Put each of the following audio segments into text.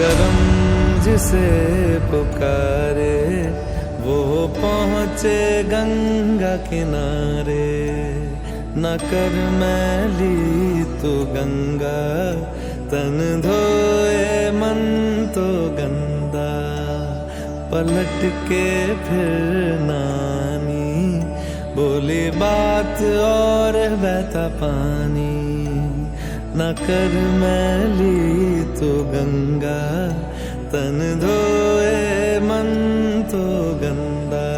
करम जिसे पुकारे वो पहुँचे गंगा किनारे। न कर मैली तू गंगा तन धोए मन तो गंदा। पलट के फिर नानी बोली बात और बहता पानी। न कर मैली तो गंगा तन धोए मन तो गंदा।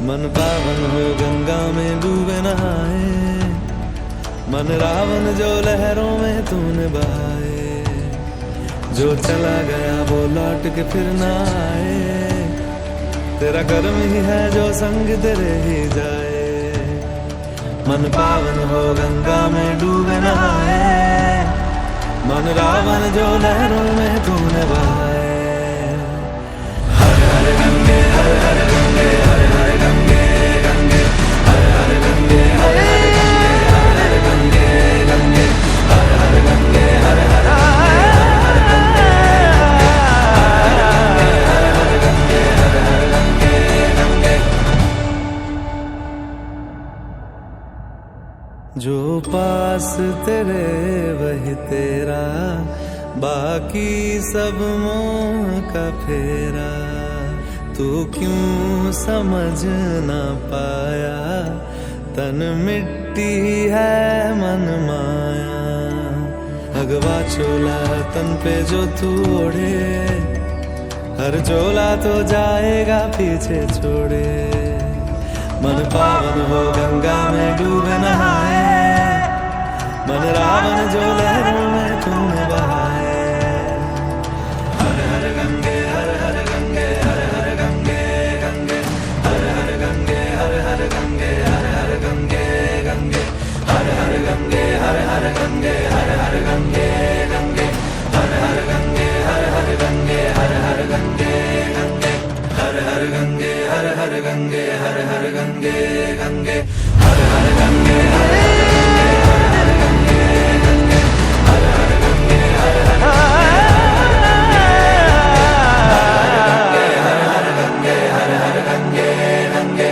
मन पावन हो गंगा में डूबे नहाए। मन रावण जो लहरों में तूने बहाए। जो चला गया वो लौट के फिर ना आए। तेरा कर्म ही है जो संग तेरे ही जाए। मन पावन हो गंगा में डूबे नहाए। मन रावण जो लहरों में तूने बहाए। हर हर गंगे हर हर गंगे हर हर गंगे गंगे हर हर गंगे हर हर गंगे हर हर गंगे गंगे हर हर गंगे हर हर गंगे हर हर गंगे गंगे। जो पास तेरे वही तेरा बाकी सब मोह का फेरा। तू क्यों समझ ना पाया तन मिट्टी है मन माया। भगवा चोला तन पे जो तू ओढ़े हर चोला तो जाएगा पीछे छोड़े। मन पावन हो गंगा में डूबे नहाए। मन रावण जो लहरों में तूने बहाए। हर हर गंगे हर हर गंगे हर हर गंगे गंगे हर हर गंगे हर हर गंगे हर हर गंगे गंगे हर हर गंगे हर हर गंगे हर हर गंगे गंगे हर हर गंगे हर हर गंगे हर हर गंगे गंगे हर हर गंगे हर हर गंगे हर हर गंगे गंगे हर हर गंगे हर हर गंगे गंगे हर हर गंगे हर हर गंगे हर हर गंगे गंगे।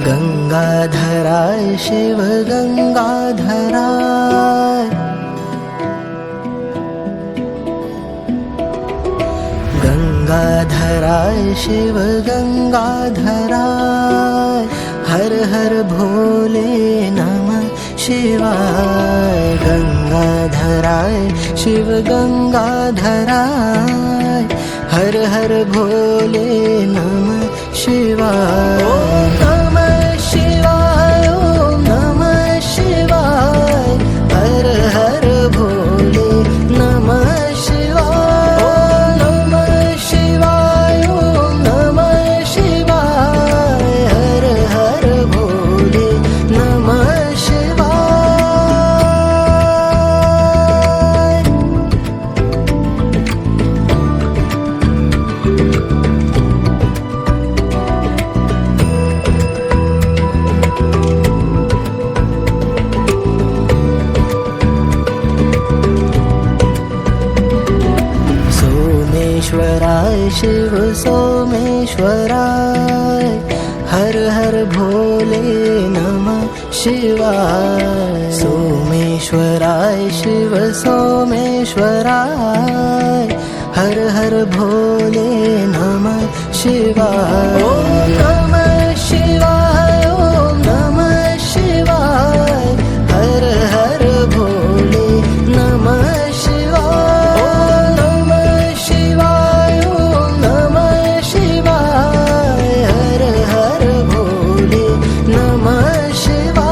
गंगाधराय शिव गंगाधराय। गंगाधराय शिव गंगाधराय। हर हर भोले नमः शिवाय। गंगाधराय शिव गंगाधराय। हर हर भोले नमः शिवाय। ओम नमः शिवाय ओम नमः शिवाय। हर हर भोले नमः शिवाय। ओम नमः शिवाय ओम नमः शिवाय। हर हर भोले नमः शिवाय। सोमेश्वराय शिव सोमेश्वराय। हर हर भोले नमः शिवाय। सोमेश्वराय शिव सोमेश्वराय। हर हर भोले नमः शिवाय। ओम नमः शिवाय ओम नमः शिवाय। हर हर भोले नमः शिवाय। ओम नमः शिवाय ओम नमः शिवाय। हर हर भोले नमः शिवाय।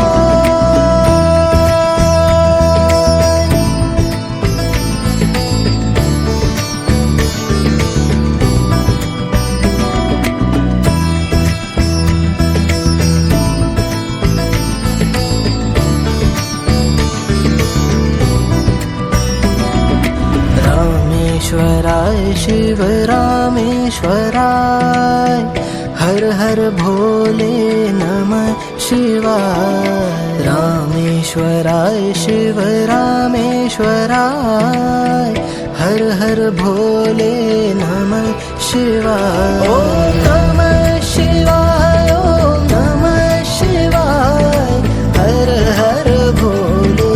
रामेश्वराय शिव रामेश्वराय हर हर भोले नमः शिवाय रामेश्वराय शिव रामेश्वराय हर हर भोले नमः शिवाय ओम नमः शिवाय ओम नमः शिवाय हर हर भोले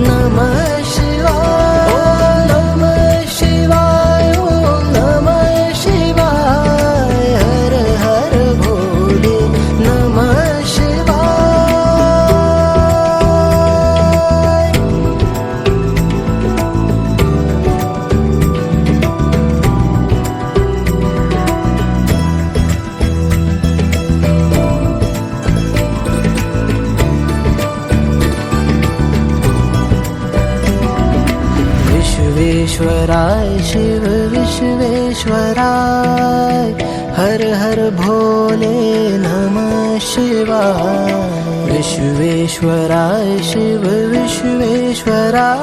नमः शिवाय ओम नमः शिवाय ओम नमः शिवाय हर हर भोले नमः शिवाय विश्वेश्वराय शिव विश्वेश्वराय हर हर भोले नमः शिवाय विश्वेश्वराय शिव विश्वेश्वराय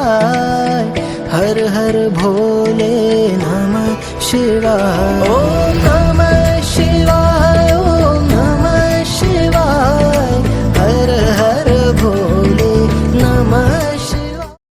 हर हर भोले नमः शिवाय ओम